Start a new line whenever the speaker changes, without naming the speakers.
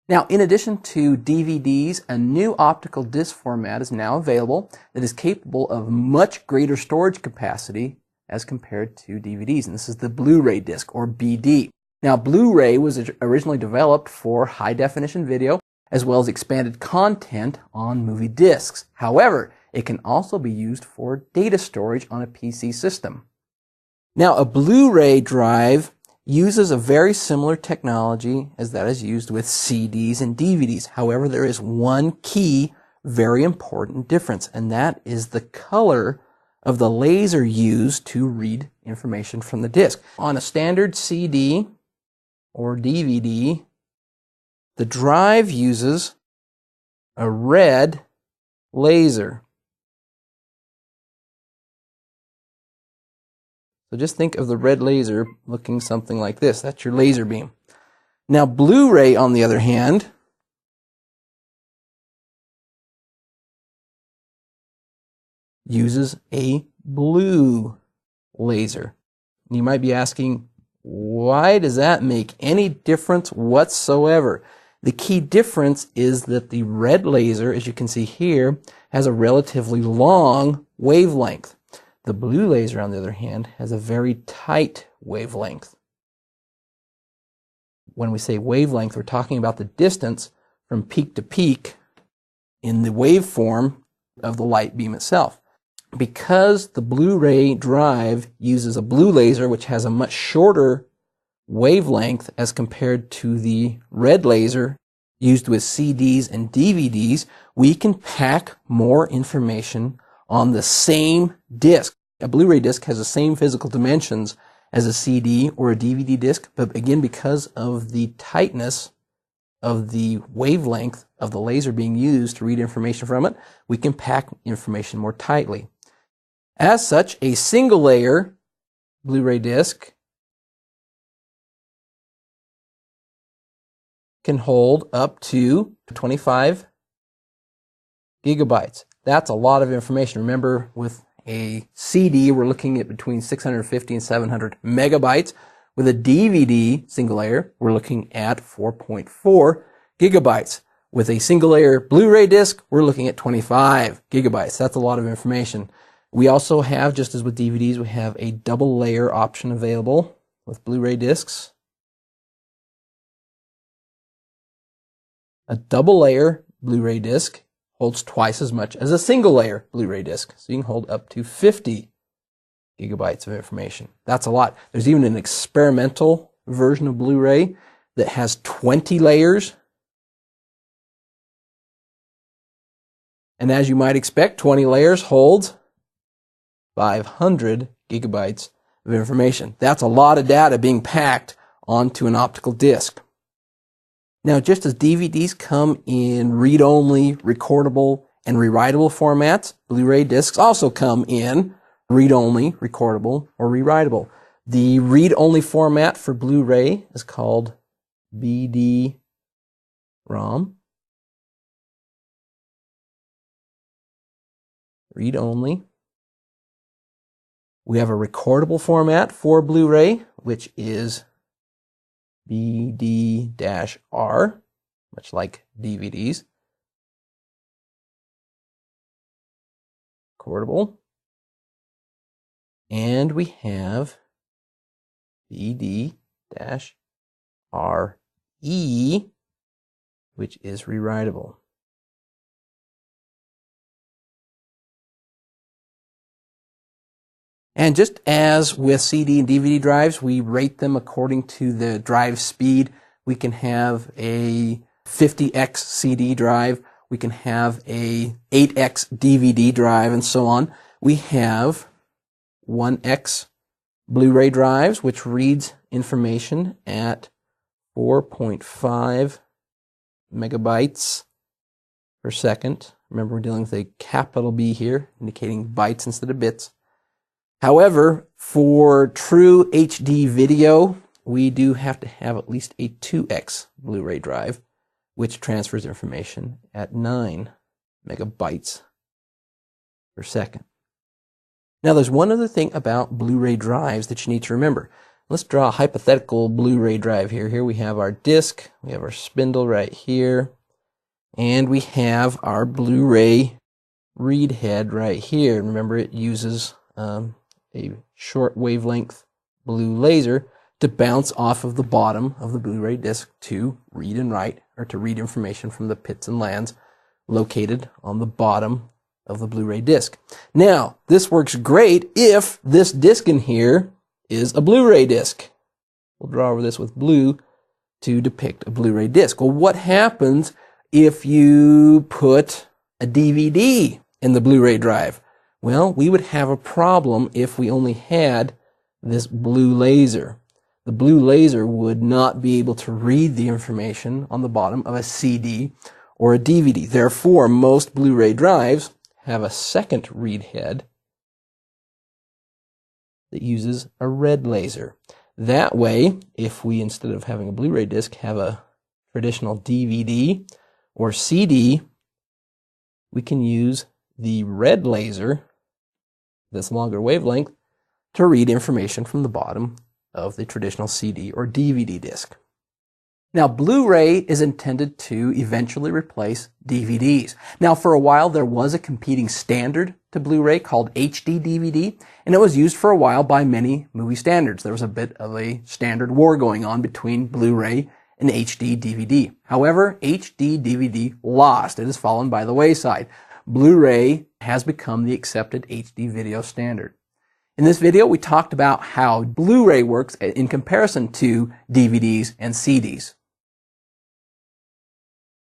Now, in addition to DVDs, a new optical disc format is now available that is capable of much greater storage capacity as compared to DVDs, and this is the Blu-ray disc, or BD. Now, Blu-ray was originally developed for high-definition video as well as expanded content on movie discs. However, it can also be used for data storage on a PC system. Now, a Blu-ray drive uses a very similar technology as that is used with CDs and DVDs. However, there is one key, very important difference, and that is the color of the laser used to read information from the disc. On a standard CD or DVD, the drive uses a red laser. So just think of the red laser looking something like this. That's your laser beam. Now, Blu-ray, on the other hand, uses a blue laser. You might be asking, why does that make any difference whatsoever? The key difference is that the red laser, as you can see here, has a relatively long wavelength. The blue laser, on the other hand, has a very tight wavelength. When we say wavelength, we're talking about the distance from peak to peak in the waveform of the light beam itself. Because the Blu-ray drive uses a blue laser, which has a much shorter wavelength as compared to the red laser used with CDs and DVDs, we can pack more information on the same disc. A Blu-ray disc has the same physical dimensions as a CD or a DVD disc, but again, because of the tightness of the wavelength of the laser being used to read information from it, we can pack information more tightly. As such, a single layer Blu-ray disc can hold up to 25 gigabytes. That's a lot of information. Remember, with a CD, we're looking at between 650 and 700 megabytes. With a DVD single layer, we're looking at 4.4 gigabytes. With a single layer Blu-ray disc, we're looking at 25 gigabytes. That's a lot of information. We also have, just as with DVDs, we have a double layer option available with Blu-ray discs. A double layer Blu-ray disc holds twice as much as a single layer Blu-ray disc. So you can hold up to 50 gigabytes of information. That's a lot. There's even an experimental version of Blu-ray that has 20 layers. And as you might expect, 20 layers holds 500 gigabytes of information. That's a lot of data being packed onto an optical disc. Now, just as DVDs come in read-only, recordable, and rewritable formats, Blu-ray discs also come in read-only, recordable, or rewritable. The read-only format for Blu-ray is called BD-ROM. Read-only. We have a recordable format for Blu-ray, which is BD-R, much like DVDs. Recordable. And we have BD-RE, which is rewritable. And just as with CD and DVD drives, we rate them according to the drive speed. We can have a 50x CD drive, we can have a 8x DVD drive, and so on. We have 1x Blu-ray drives, which reads information at 4.5 megabytes per second. Remember, we're dealing with a capital B here, indicating bytes instead of bits. However, for true HD video, we do have to have at least a 2x Blu-ray drive, which transfers information at 9 megabytes per second. Now, there's one other thing about Blu-ray drives that you need to remember. Let's draw a hypothetical Blu-ray drive here. Here we have our disc, we have our spindle right here, and we have our Blu-ray read head right here. Remember, it uses a short wavelength blue laser to bounce off of the bottom of the Blu-ray disc to read and write, or to read information from the pits and lands located on the bottom of the Blu-ray disc. Now, this works great if this disc in here is a Blu-ray disc. We'll draw over this with blue to depict a Blu-ray disc. Well, what happens if you put a DVD in the Blu-ray drive? Well, we would have a problem if we only had this blue laser. The blue laser would not be able to read the information on the bottom of a CD or a DVD. Therefore, most Blu-ray drives have a second read head that uses a red laser. That way, if we, instead of having a Blu-ray disc, have a traditional DVD or CD, we can use the red laser, this longer wavelength, to read information from the bottom of the traditional CD or DVD disc. Now, Blu-ray is intended to eventually replace DVDs. Now, for a while, there was a competing standard to Blu-ray called HD DVD, and it was used for a while by many movie standards. There was a bit of a standard war going on between Blu-ray and HD DVD. However, HD DVD lost. It has fallen by the wayside. Blu-ray has become the accepted HD video standard. In this video, we talked about how Blu-ray works in comparison to DVDs and CDs.